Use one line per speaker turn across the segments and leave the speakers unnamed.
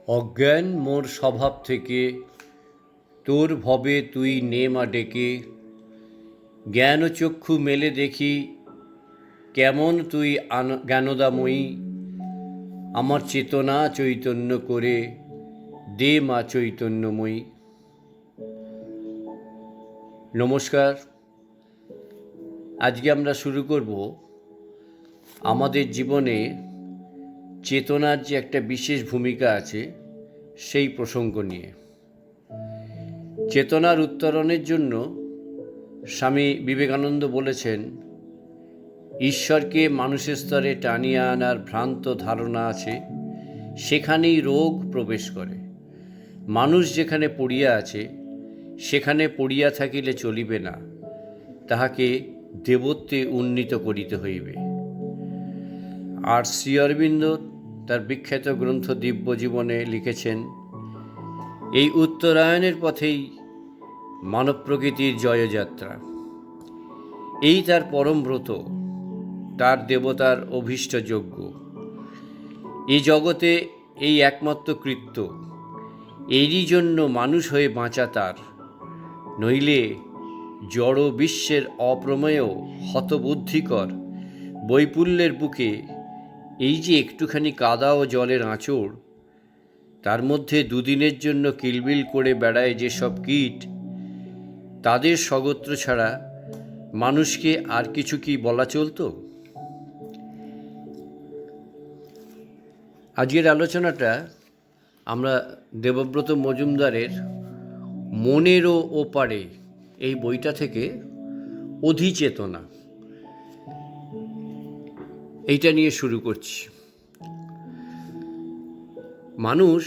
অজ্ঞান মোর স্বভাব থেকে, তোর ভবে তুই নে মা ডেকে। জ্ঞান চক্ষু মেলে দেখি, কেমন তুই জ্ঞানদাময়ী। আমার চেতনা চৈতন্য করে, দে মা চৈতন্যময়ী। নমস্কার। আজকে আমরা শুরু করব আমাদের জীবনে চেতনার যে একটা বিশেষ ভূমিকা আছে সেই প্রসঙ্গ নিয়ে। চেতনার উত্তরণের জন্য স্বামী বিবেকানন্দ বলেছেন, ঈশ্বরকে মানুষের স্তরে টানিয়ে আনার ভ্রান্ত ধারণা আছে, সেখানেই রোগ প্রবেশ করে। মানুষ যেখানে পড়িয়া আছে, সেখানে পড়িয়া থাকিলে চলিবে না, তাহাকে দেবত্বে উন্নীত করিতে হইবে। আর শ্রী অরবিন্দ তার বিখ্যাত গ্রন্থ দিব্যজীবনে লিখেছেন, এই উত্তরায়ণের পথেই মানব প্রকৃতির জয়যাত্রা। এই তার পরম ব্রত, তার দেবতার অভীষ্ট যজ্ঞ। এই জগতে এই একমাত্র কৃত্য, এরই জন্য মানুষ হয়ে বাঁচা তার। নইলে জড় বিশ্বের অপ্রমেয় হতবুদ্ধিকর বৈপুল্যের বুকে এই যে একটুখানি কাদা ও জলের আঁচড়, তার মধ্যে দুদিনের জন্য কিলবিল করে বেড়ায় যেসব কীট, তাদের স্বগোত্র ছাড়া মানুষকে আর কিছু কি বলা চলত? আজকের আলোচনাটা আমরা দেবব্রত মজুমদারের মনেরও ওপারে এই বইটা থেকে অধিচেতনা এইটা নিয়ে শুরু করছি। মানুষ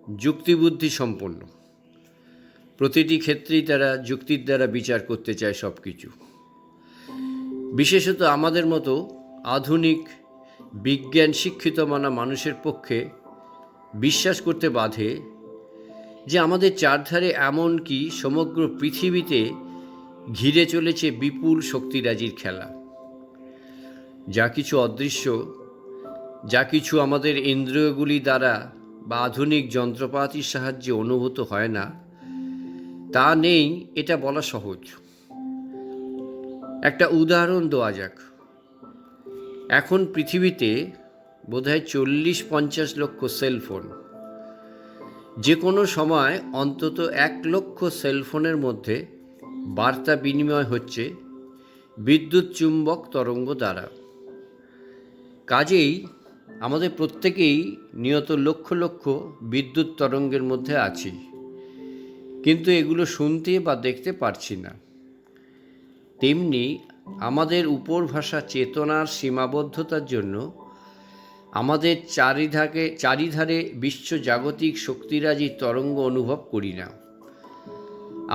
যুক্তিবুদ্ধি সম্পন্ন, প্রতিটি ক্ষেত্রেই তারা যুক্তির দ্বারা বিচার করতে চায় সব কিছু। বিশেষত আমাদের মতো আধুনিক বিজ্ঞান শিক্ষিত মানা মানুষের পক্ষে বিশ্বাস করতে বাধে যে আমাদের চারধারে এমনকি সমগ্র পৃথিবীতে ঘিরে চলেছে বিপুল শক্তিরাজির খেলা। যা কিছু অদৃশ্য, যা কিছু আমাদের ইন্দ্রিয়গুলি দ্বারা বা আধুনিক যন্ত্রপাতির সাহায্যে অনুভূত হয় না, তা নেই এটা বলা সহজ। একটা উদাহরণ দেওয়া যাক। এখন পৃথিবীতে বোধহয় 40-50 লক্ষ সেলফোন। যে কোনো সময় অন্তত 1 লক্ষ সেলফোনের মধ্যে বার্তা বিনিময় হচ্ছে বিদ্যুৎ চুম্বক তরঙ্গ দ্বারা। কাজেই আমাদের প্রত্যেকেই নিয়ত লক্ষ লক্ষ বিদ্যুৎ তরঙ্গের মধ্যে আছি, কিন্তু এগুলো শুনতে বা দেখতে পারছি না। তেমনি আমাদের উপর ভাষা চেতনার সীমাবদ্ধতার জন্য আমাদের চারিধারে বিশ্বজাগতিক শক্তিরাজির তরঙ্গ অনুভব করি না।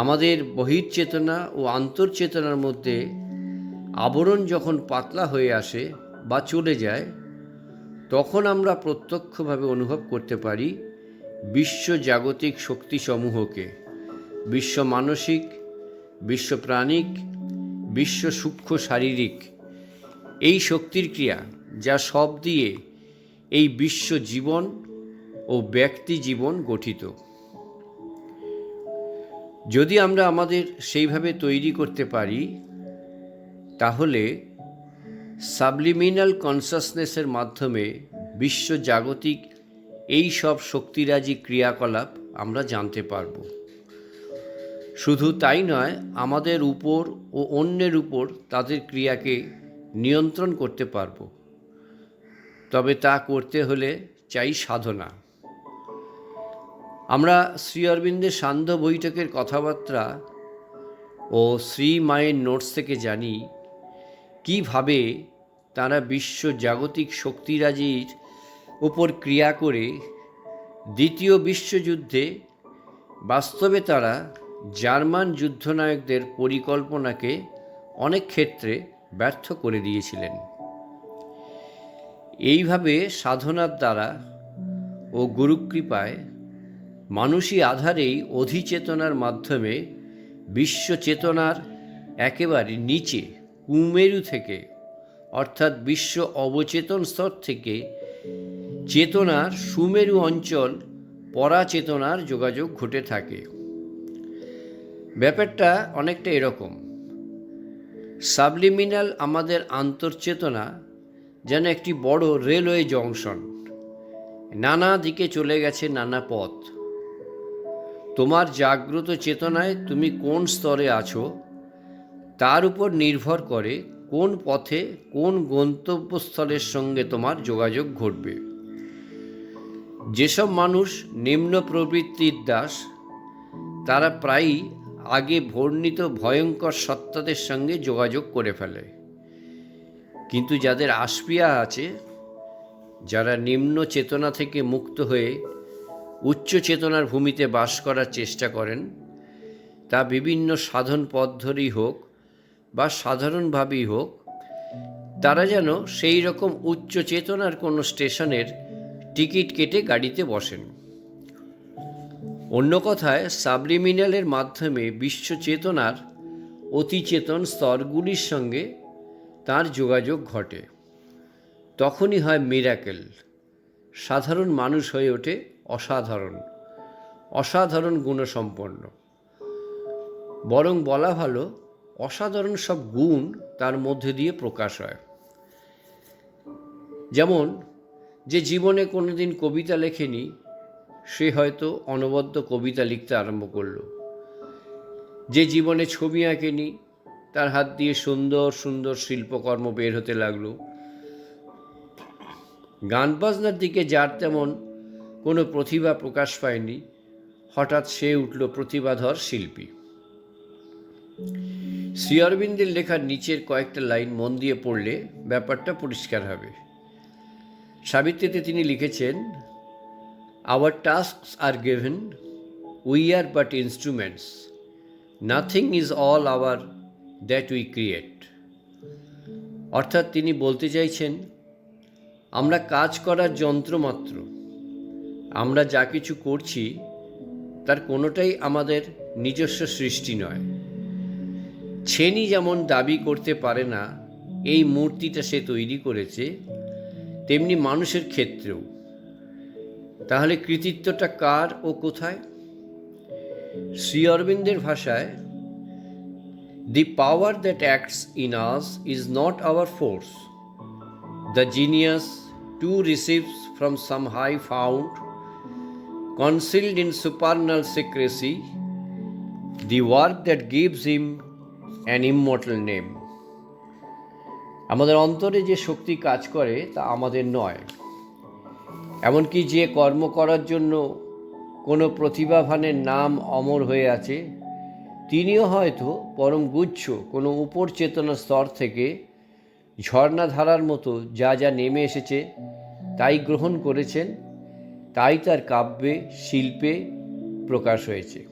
আমাদের বহির্চেতনা ও আন্তর্চেতনার মধ্যে আবরণ যখন পাতলা হয়ে আসে বা চলে যায়, তখন আমরা প্রত্যক্ষভাবে অনুভব করতে পারি বিশ্বজাগতিক শক্তিসমূহকে, বিশ্ব মানসিক, বিশ্ব প্রাণিক, বিশ্ব সূক্ষ্ম শারীরিক এই শক্তির ক্রিয়া, যা সব দিয়ে এই বিশ্ব জীবন ও ব্যক্তি জীবন গঠিত। যদি আমরা আমাদের সেইভাবে তৈরি করতে পারি, তাহলে সাবলিমিনাল কনসাসনেসের মাধ্যমে বিশ্বজাগতিক এই সব শক্তিরাজি ক্রিয়াকলাপ আমরা জানতে পারব। শুধু তাই নয়, আমাদের উপর ও অন্যের উপর তাদের ক্রিয়াকে নিয়ন্ত্রণ করতে পারব। তবে তা করতে হলে চাই সাধনা। আমরা শ্রী অরবিন্দের সান্ধ্য বৈঠকের কথাবার্তা ও শ্রী মায়ের নোটস থেকে জানি কিভাবে তারা বিশ্বজাগতিক শক্তিরাজির উপর ক্রিয়া করে দ্বিতীয় বিশ্বযুদ্ধে বাস্তবে তারা জার্মান যুদ্ধনায়কদের পরিকল্পনাকে অনেক ক্ষেত্রে ব্যর্থ করে দিয়েছিলেন। এইভাবে সাধনার দ্বারা ও গুরুকৃপায় মানুষই আধারেই অধিচেতনার মাধ্যমে বিশ্বচেতনার একেবারে নিচে কুমেরু থেকে, অর্থাৎ বিশ্ব অবচেতন স্তর থেকে চেতনার সুমেরু অঞ্চল পরাচেতনার যোগাযোগ ঘটে থাকে। ব্যাপারটা অনেকটা এরকম, সাবলিমিনাল আমাদের আন্তর্চেতনা যেন একটি বড় রেলওয়ে জংশন, নানা দিকে চলে গেছে নানা পথ। তোমার জাগ্রত চেতনায় তুমি কোন স্তরে আছো তার উপর নির্ভর করে কোন পথে কোন গন্তব্যস্থলের সঙ্গে তোমার যোগাযোগ ঘটবে। যেসব মানুষ নিম্ন প্রবৃত্তির দাস, তারা প্রায়ই আগে বর্ণিত ভয়ঙ্কর সত্তাদের সঙ্গে যোগাযোগ করে ফেলে। কিন্তু যাদের আসপিয়া আছে, যারা নিম্ন চেতনা থেকে মুক্ত হয়ে উচ্চ চেতনার ভূমিতে বাস করার চেষ্টা করেন, তা বিভিন্ন সাধন পথ ধরেই হোক বা সাধারণভাবেই হোক, তারা যেন সেই রকম উচ্চ চেতনার কোনো স্টেশনের টিকিট কেটে গাড়িতে বসেন। অন্য কথায়, সাবলিমিনালের মাধ্যমে বিশ্ব চেতনার অতিচেতন স্তরগুলির সঙ্গে তার যোগাযোগ ঘটে। তখনই হয় মিরাকেল, সাধারণ মানুষ হয়ে ওঠে অসাধারণ গুণসম্পন্ন। বরং বলা ভালো, অসাধারণ সব গুণ তার মধ্যে দিয়ে প্রকাশ হয়। যেমন, যে জীবনে কোনোদিন কবিতা লেখেনি, সে হয়তো অনবদ্য কবিতা লিখতে আরম্ভ করলো। যে জীবনে ছবি আঁকেনি, তার হাত দিয়ে সুন্দর সুন্দর শিল্পকর্ম বের হতে লাগলো। গান বাজনার দিকে যার তেমন কোনো প্রতিভা প্রকাশ পায়নি, হঠাৎ সে উঠল প্রতিভাধর শিল্পী। শ্রী অরবিন্দের লেখার নিচের কয়েকটা লাইন মন দিয়ে পড়লে ব্যাপারটা পরিষ্কার হবে। সাবিত্রীতে তিনি লিখেছেন, "Our tasks are given, we are but instruments. Nothing is all our that we create." অর্থাৎ তিনি বলতে চাইছেন, আমরা কাজ করার যন্ত্র মাত্র। আমরা যা কিছু করছি তার কোনোটাই আমাদের নিজস্ব সৃষ্টি নয়। ছেনি যেমন দাবি করতে পারে না এই মূর্তিটা সে তৈরি করেছে, তেমনি মানুষের ক্ষেত্রেও। তাহলে কৃতিত্বটা কার ও কোথায়? শ্রী অরবিন্দের ভাষায়, "The power that acts in us is not our force. The genius too receives from some high fount, concealed in supernal secrecy, the work that gives him an immortal name." আমাদের অন্তরে যে শক্তি কাজ করে তা আমাদের নয়। এমনকি যে কর্ম করার জন্য কোনো প্রতিভাবানের নাম অমর হয়ে আছে, তিনিও হয়তো পরম গুচ্ছ কোনো উপর চেতনা স্তর থেকে ঝর্ণাধারার মতো যা যা নেমে এসেছে তাই গ্রহণ করেছেন, তাই তার কাব্যে শিল্পে প্রকাশ হয়েছে।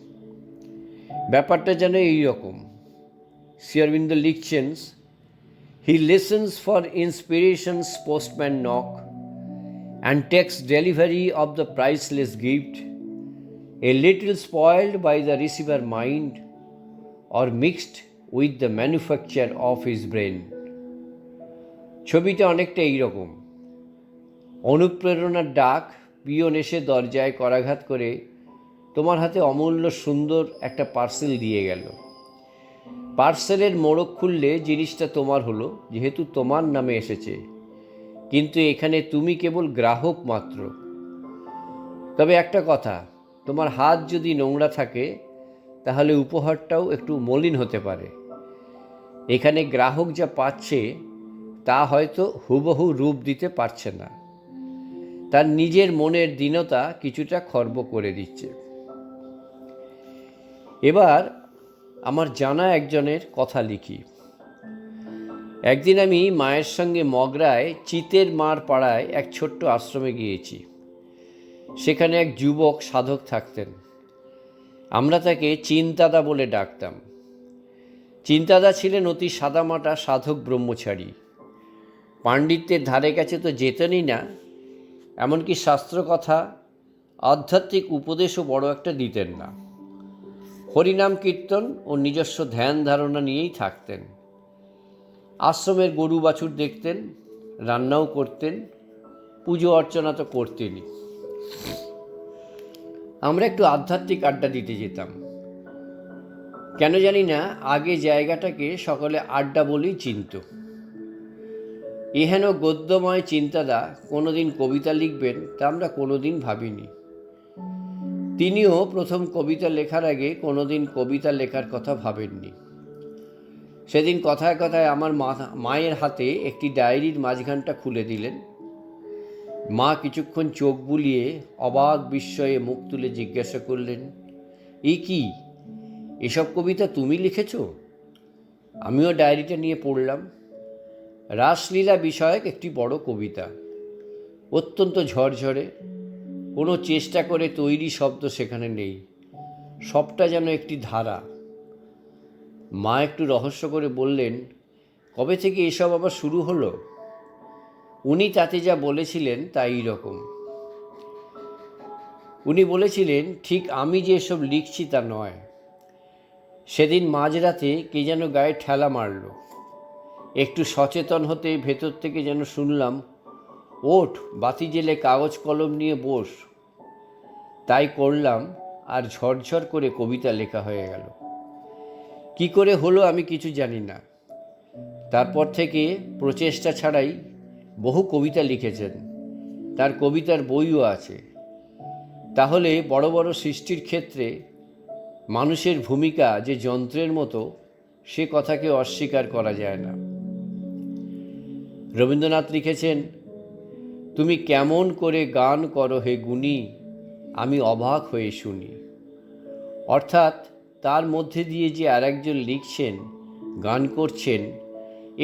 ব্যাপারটা যেন এই রকম। শ্রী অরবিন্দ লিখছেন, "He listens for inspiration's postman knock and takes delivery of the priceless gift, a little spoiled by the receiver mind or mixed with the manufacture of his brain." ছবিটা অনেকটা এইরকম। অনুপ্রেরণার ডাক, পিয়ন এসে দরজায় করাঘাত করে তোমার হাতে অমূল্য সুন্দর একটা পার্সেল দিয়ে গেল। পার্সেলের মোড়ক খুললে জিনিসটা তোমার হলো, যেহেতু তোমার নামে এসেছে। কিন্তু এখানে তুমি কেবল গ্রাহক মাত্র। তবে একটা কথা, তোমার হাত যদি নোংরা থাকে তাহলে উপহারটাও একটু মলিন হতে পারে। এখানে গ্রাহক যা পাচ্ছে তা হয়তো হুবহু রূপ দিতে পারছে না, তার নিজের মনের দীনতা কিছুটা খর্ব করে দিচ্ছে। এবার আমার জানা একজনের কথা লিখি। একদিন আমি মায়ের সঙ্গে মগরায় চিতের মার পাড়ায় এক ছোট্ট আশ্রমে গিয়েছি। সেখানে এক যুবক সাধক থাকতেন। আমরা তাকে চিন্তাদা বলে ডাকতাম। চিন্তাদা ছিলেন অতি সাদামাটা সাধক ব্রহ্মচারী। পাণ্ডিত্যের ধারে কাছে তো যেতেনই না, এমনকি শাস্ত্রকথা আধ্যাত্মিক উপদেশও বড় একটা দিতেন না। হরিনাম কীর্তন ও নিজস্ব ধ্যান ধারণা নিয়েই থাকতেন। আশ্রমের গরু বাছুর দেখতেন, রান্নাও করতেন, পুজো অর্চনা তো করতেনই। আমরা একটু আধ্যাত্মিক আড্ডা দিতে যেতাম। কেন জানি না আগে জায়গাটাকে সকলে আড্ডা বলেই চিনত। এহেন গদ্যময় চিন্তাদা কোনোদিন কবিতা লিখবেন তা আমরা কোনোদিন ভাবিনি। তিনিও প্রথম কবিতা লেখার আগে কোনোদিন কবিতা লেখার কথা ভাবেননি। সেদিন কথায় কথায় আমার মায়ের হাতে একটি ডায়েরির মাঝখানটা খুলে দিলেন। মা কিছুক্ষণ চোখ বুলিয়ে অবাক বিস্ময়ে মুখ তুলে জিজ্ঞাসা করলেন, এই কি, এসব কবিতা তুমি লিখেছ? আমিও ডায়েরিটা নিয়ে পড়লাম। রাসলীলা বিষয়ক একটি বড় কবিতা, অত্যন্ত ঝরঝরে, কোনো চেষ্টা করে তৈরি শব্দ সেখানে নেই, সবটা যেন একটি ধারা। মা একটু রহস্য করে বললেন, কবে থেকে এসব আবার শুরু হলো? উনি তাতে যা বলেছিলেন তা এই রকম। উনি বলেছিলেন, ঠিক আমি যে এসব লিখছি তা নয়। সেদিন মাঝরাতে কে যেন গায়ে ঠেলা মারল। একটু সচেতন হতে ভেতর থেকে যেন শুনলাম, ওঠ, বাতি জেলে কাগজ কলম নিয়ে বস। তাই করলাম, আর ঝরঝর করে কবিতা লেখা হয়ে গেল। কি করে হলো আমি কিছু জানি না। তারপর থেকে প্রচেষ্টা ছাড়াই বহু কবিতা লিখেছেন, তার কবিতার বইও আছে। তাহলে বড় বড় সৃষ্টির ক্ষেত্রে মানুষের ভূমিকা যে যন্ত্রের মতো, সে কথাকে অস্বীকার করা যায় না। রবীন্দ্রনাথ লিখেছেন, তুমি কেমন করে গান করো হে গুণী, আমি অবাক হয়ে শুনি। অর্থাৎ তার মধ্যে দিয়ে যে আরেকজন লিখছেন, গান করছেন,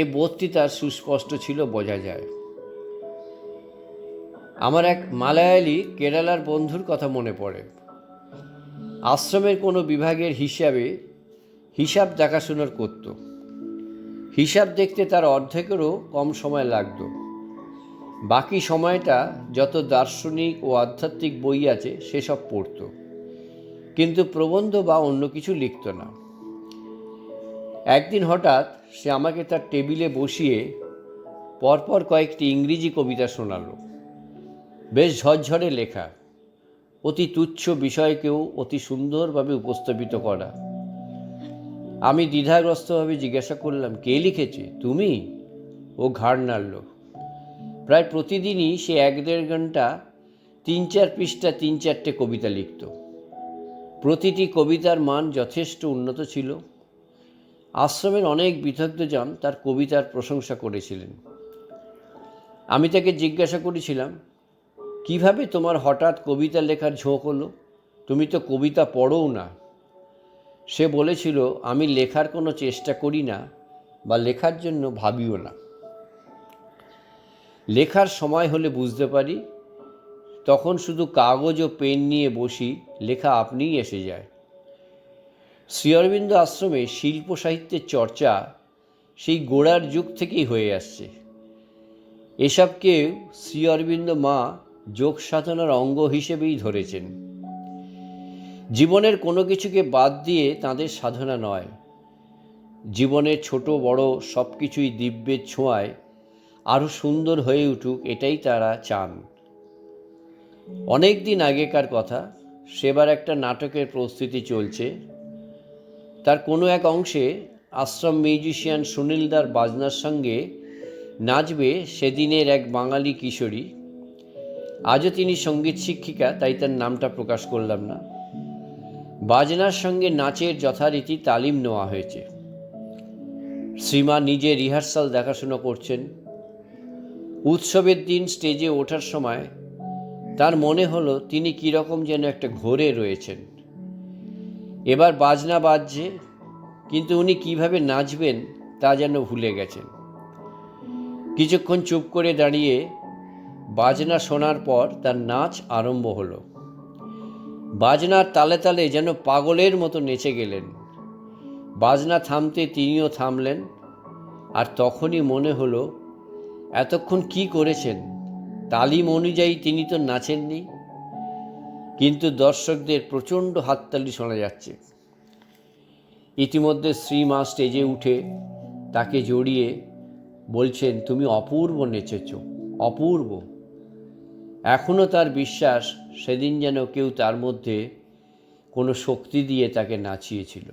এ বোধটি তার সুস্পষ্ট ছিল, বোঝা যায়। আমার এক মালায়ালি কেরালার বন্ধুর কথা মনে পড়ে। আশ্রমের কোনো বিভাগের হিসাব দেখাশোনার করত। হিসাব দেখতে তার অর্ধেকেরও কম সময় লাগত। বাকি সময়টা যত দার্শনিক ও আধ্যাত্মিক বই আছে সেসব পড়ত, কিন্তু প্রবন্ধ বা অন্য কিছু লিখত না। একদিন হঠাৎ সে আমাকে তার টেবিলে বসিয়ে পরপর কয়েকটি ইংরেজি কবিতা শোনালো। বেশ ঝরঝরে লেখা, অতি তুচ্ছ বিষয়কেও অতি সুন্দরভাবে উপস্থাপিত করা। আমি দ্বিধাগ্রস্তভাবে জিজ্ঞাসা করলাম, কে লিখেছে, তুমি? ও ঘাড় নাড়ল। প্রায় প্রতিদিনই সে 1-1.5 ঘন্টা 3-4 পৃষ্ঠা 3-4টে কবিতা লিখত। প্রতিটি কবিতার মান যথেষ্ট উন্নত ছিল। আশ্রমের অনেক বিদগ্ধজন তার কবিতার প্রশংসা করেছিলেন। আমি তাকে জিজ্ঞাসা করেছিলাম, কিভাবে তোমার হঠাৎ কবিতা লেখার ঝোঁক হলো? তুমি তো কবিতা পড়োও না। সে বলেছিল, আমি লেখার কোনো চেষ্টা করি না বা লেখার জন্য ভাবিও না। লেখার সময় হলে বুঝতে পারি, তখন শুধু কাগজ ও পেন নিয়ে বসি, লেখা আপনিই এসে যায়। শ্রী অরবিন্দ আশ্রমে শিল্প সাহিত্যের চর্চা সেই গোড়ার যুগ থেকেই হয়ে আসছে। এসবকে শ্রী অরবিন্দ মা যোগ সাধনার অঙ্গ হিসেবেই ধরেছেন। জীবনের কোনো কিছুকে বাদ দিয়ে তাঁদের সাধনা নয়। জীবনের ছোট বড় সব কিছুই দিব্যের ছোঁয়ায় আরও সুন্দর হয়ে উঠুক, এটাই তারা চান। অনেক দিন আগেকার কথা, সেবার একটা নাটকের প্রস্তুতি চলছে। তার কোনো এক অংশে আশ্রম মিউজিশিয়ান সুনীলদার বাজনার সঙ্গে নাচবে সেদিনের এক বাঙালি কিশোরী। আজও তিনি সঙ্গীত শিক্ষিকা, তাই তার নামটা প্রকাশ করলাম না। বাজনার সঙ্গে নাচের যথারীতি তালিম নেওয়া হয়েছে। শ্রীমা নিজে রিহার্সাল দেখাশোনা করছেন। উৎসবের দিন স্টেজে ওঠার সময় তার মনে হলো তিনি কীরকম যেন একটা ঘোরে রয়েছেন। এবার বাজনা বাজছে, কিন্তু উনি কিভাবে নাচবেন তা যেন ভুলে গেছেন। কিছুক্ষণ চুপ করে দাঁড়িয়ে বাজনা শোনার পর তার নাচ আরম্ভ হলো। বাজনার তালে তালে যেন পাগলের মতো নেচে গেলেন। বাজনা থামতে তিনিও থামলেন। আর তখনই মনে হলো, এতক্ষণ কি করেছেন? তালিম অনুযায়ী তিনি তো নাচেননি, কিন্তু দর্শকদের প্রচণ্ড হাততালি শোনা যাচ্ছে। ইতিমধ্যে শ্রীমা স্টেজে উঠে তাকে জড়িয়ে বলছেন, তুমি অপূর্ব নেচেছ, অপূর্ব। এখনও তার বিশ্বাস সেদিন যেন কেউ তার মধ্যে কোনো শক্তি দিয়ে তাকে নাচিয়েছিল।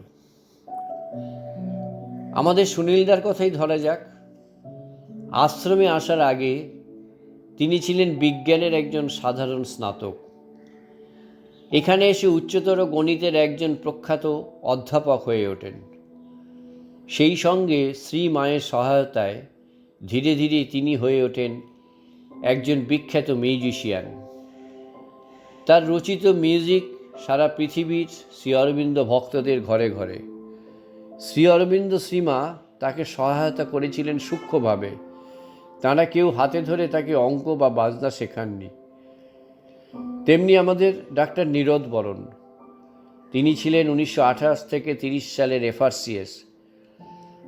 আমাদের সুনীলদার কথাই ধরা যাক। আশ্রমে আসার আগে তিনি ছিলেন বিজ্ঞানের একজন সাধারণ স্নাতক। এখানে এসে উচ্চতর গণিতের একজন প্রখ্যাত অধ্যাপক হয়ে ওঠেন। সেই সঙ্গে শ্রী মায়ের সহায়তায় ধীরে ধীরে তিনি হয়ে ওঠেন একজন বিখ্যাত মিউজিশিয়ান। তার রচিত মিউজিক সারা পৃথিবীর শ্রী অরবিন্দ ভক্তদের ঘরে ঘরে। শ্রী অরবিন্দ শ্রীমা তাকে সহায়তা করেছিলেন সূক্ষ্মভাবে। তাঁরা কেউ হাতে ধরে তাকে অঙ্ক বা বাজনা শেখাননি। তেমনি আমাদের ডাক্তার নীরদ বরণ, তিনি ছিলেন 1928 থেকে 30 সালের FRCS।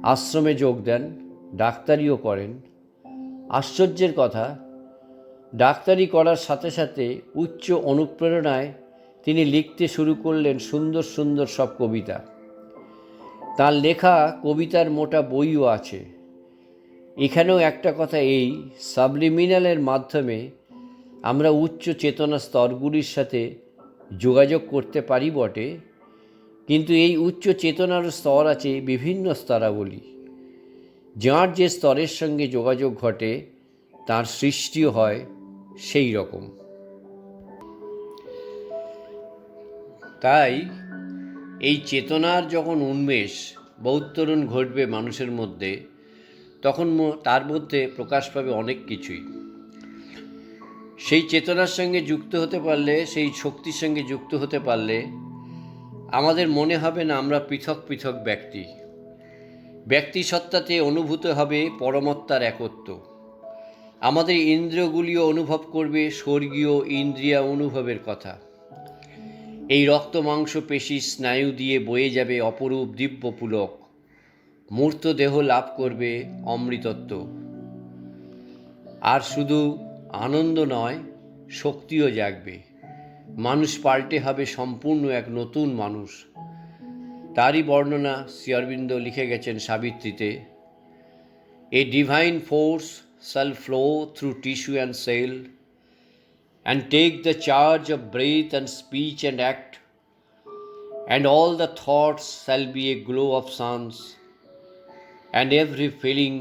আশ্রমে যোগ দেন, ডাক্তারিও করেন। আশ্চর্যের কথা, ডাক্তারি করার সাথে সাথে উচ্চ অনুপ্রেরণায় তিনি লিখতে শুরু করলেন সুন্দর সুন্দর সব কবিতা। তার লেখা কবিতার মোটা বইও আছে। এখানেও একটা কথা, এই সাবলিমিনালের মাধ্যমে আমরা উচ্চ চেতনা স্তরগুলির সাথে যোগাযোগ করতে পারি বটে, কিন্তু এই উচ্চ চেতনার স্তর আছে বিভিন্ন স্তরাবলী। যার যে স্তরের সঙ্গে যোগাযোগ ঘটে তার সৃষ্টিও হয় সেই রকম। তাই এই চেতনার যখন উন্মেষ বহুতরণ ঘটবে মানুষের মধ্যে, তখন তার মধ্যে প্রকাশ পাবে অনেক কিছুই। সেই চেতনার সঙ্গে যুক্ত হতে পারলে, সেই শক্তির সঙ্গে যুক্ত হতে পারলে আমাদের মনে হবে না আমরা পৃথক পৃথক ব্যক্তি। ব্যক্তি সত্তাতে অনুভূত হবে পরমাত্মার একত্ব। আমাদের ইন্দ্রিয়গুলিও অনুভব করবে স্বর্গীয় ইন্দ্রিয় অনুভবের কথা। এই রক্ত মাংস পেশি স্নায়ু দিয়ে বয়ে যাবে অপরূপ দিব্য পুলক। মূর্ত দেহ লাভ করবে অমৃতত্ব। আর শুধু আনন্দ নয়, শক্তিও জাগবে। মানুষ পাল্টে হবে সম্পূর্ণ এক নতুন মানুষ। তারই বর্ণনা শ্রী অরবিন্দ লিখে গেছেন সাবিত্রীতে। A divine force shall flow through tissue and cell and take the charge of breath and speech and act, and all the thoughts shall be a glow of suns, and every feeling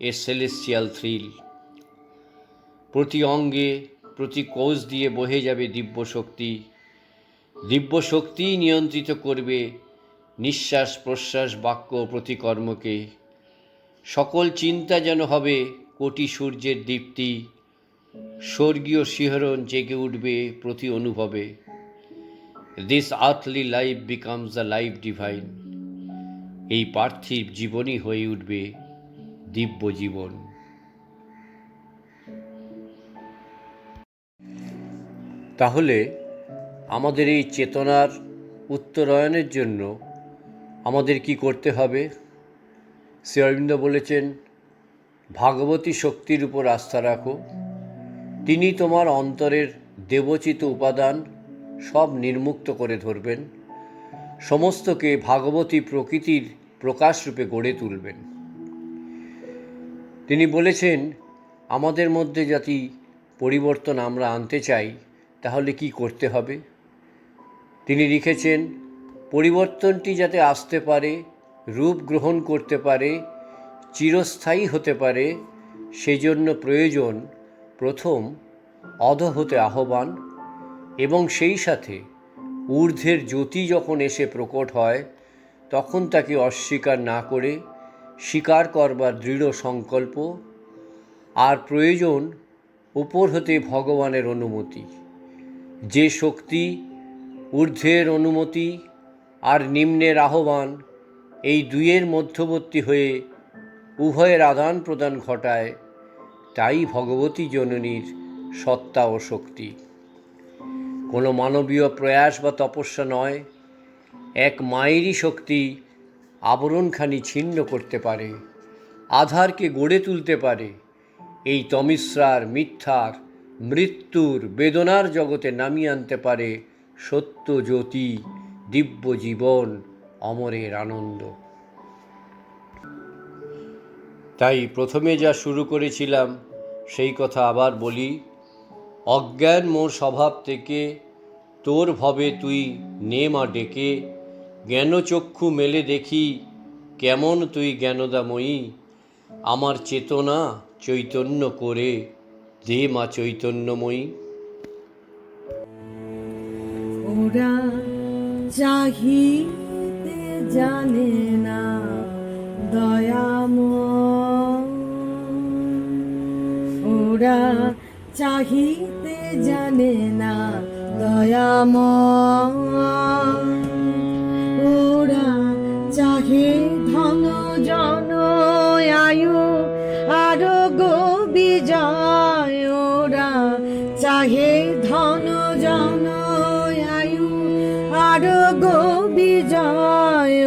a celestial thrill. প্রতি অঙ্গে প্রতি কোষ দিয়ে বহে যাবে দিব্য শক্তি। দিব্য শক্তি নিয়ন্ত্রিত করবে নিঃশ্বাস প্রশ্বাস বাক্য প্রতিকর্মকে। সকল চিন্তা যেন হবে কোটি সূর্যের দীপ্তি। স্বর্গীয় শিহরণ জেগে উঠবে প্রতি অনুভবে। This earthly life becomes the life divine. এই পার্থিব জীবনই হয়ে উঠবে দিব্য জীবন। তাহলে আমাদের এই চেতনার উত্তরায়ণের জন্য আমাদের কি করতে হবে? শ্রী অরবিন্দ বলেছেন, ভাগবতী শক্তির উপর আস্থা রাখো। তিনি তোমার অন্তরের দেবচিত উপাদান সব নির্মুক্ত করে ধরবেন, সমস্তকে ভাগবতী প্রকৃতির প্রকাশরূপে গড়ে তুলবেন। তিনি বলেছেন, আমাদের মধ্যে যদি পরিবর্তন আমরা আনতে চাই তাহলে কি করতে হবে? তিনি লিখেছেন, পরিবর্তনটি যাতে আসতে পারে, রূপ গ্রহণ করতে পারে, চিরস্থায়ী হতে পারে, সেজন্য প্রয়োজন প্রথম অধ হতে আহ্বান, এবং সেই সাথে ঊর্ধ্বের জ্যোতি যখন এসে প্রকট হয় তখন তাকে অস্বীকার না করে স্বীকার করবার দৃঢ় সংকল্প। আর প্রয়োজন উপর হতে ভগবানের অনুমতি। যে শক্তি ঊর্ধ্বের অনুমতি আর নিম্নের আহ্বান, এই দুইয়ের মধ্যবর্তী হয়ে উভয়ের আদান প্রদান ঘটায়, তাই ভগবতী জননীর সত্তা ও শক্তি। কোনো মানবীয় প্রয়াস বা তপস্যা নয়, এক মায়েরই শক্তি আবরণখানি ছিন্ন করতে পারে, আধারকে গড়ে তুলতে পারে, এই তমিশ্রার মিথ্যার মৃত্যুর বেদনার জগতে নামিয়ে আনতে পারে সত্য জ্যোতি, দিব্য জীবন, অমরের আনন্দ। তাই প্রথমে যা শুরু করেছিলাম সেই কথা আবার বলি, অজ্ঞান মোর স্বভাব থেকে তোর ভবে তুই নে মা ডেকে, জ্ঞানচক্ষু মেলে দেখি কেমন তুই জ্ঞানদাময়ী, আমার চেতনা চৈতন্য করে দে মা চৈতন্যময়ী।
ওরা চাহিতে জানে না দয়াময়, ওরা চাহিতে জানে না দয়াময়, ওরা চাহে ধন জন আয়ু আরোগ্য বিজয়, ওরা চাহে ধন জন আয়ু আরোগ্য বিজয়।